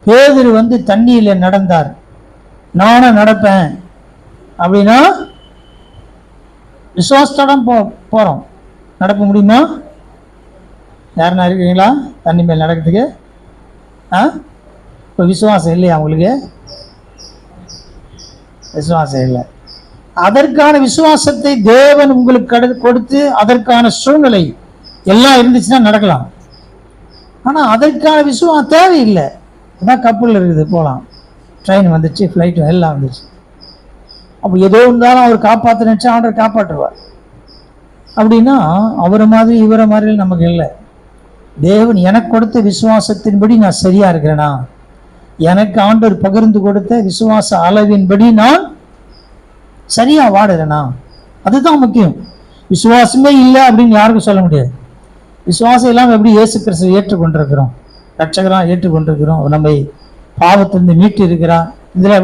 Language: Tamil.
பேதுரு வந்து தண்ணியில நடந்தார், நானும் நடப்பேன் அப்படின்னா விசுவாசத்தோட போறோம். நடக்க முடியுமா? யாருன்னா இருக்கீங்களா தண்ணி மேல் நடக்கிறதுக்கு? இப்போ விசுவாசம் இல்லையா உங்களுக்கு? விசுவாசம் இல்லை. அதற்கான விசுவாசத்தை தேவன் உங்களுக்கு கொடுத்து அதற்கான சூழ்நிலை எல்லாம் இருந்துச்சுன்னா நடக்கலாம். ஆனால் அதற்கான விசுவாசம் தேவையில்லை. அதான் கப்பல் இருக்குது, போகலாம். ட்ரெயின் வந்துச்சு, ஃப்ளைட் எல்லாம் வந்துச்சு. அப்போ ஏதோ இருந்தாலும் அவர் காப்பாற்ற நினச்சா ஆண்டவர் காப்பாற்றுவார். அப்படின்னா அவரை மாதிரி இவரை மாதிரி நமக்கு இல்லை. தேவன் எனக்கு கொடுத்த விசுவாசத்தின்படி நான் சரியா இருக்கிறேனா, எனக்கு ஆண்டவர் பகிர்ந்து கொடுத்த விசுவாச அளவின்படி நான் சரியா வாடுறேனா, அதுதான் முக்கியம். விசுவாசமே இல்லை அப்படின்னு யாருக்கும் சொல்ல முடியாது. விசுவாசம் இல்லாமல் எப்படி இயேசு கிறிஸ்துவை ஏற்றுக்கொண்டிருக்கிறோம், ரட்சகராக ஏற்றுக்கொண்டிருக்கிறோம், நம்மை பாவத்திலிருந்து மீட்டு இருக்கிறார், இதில் எப்படி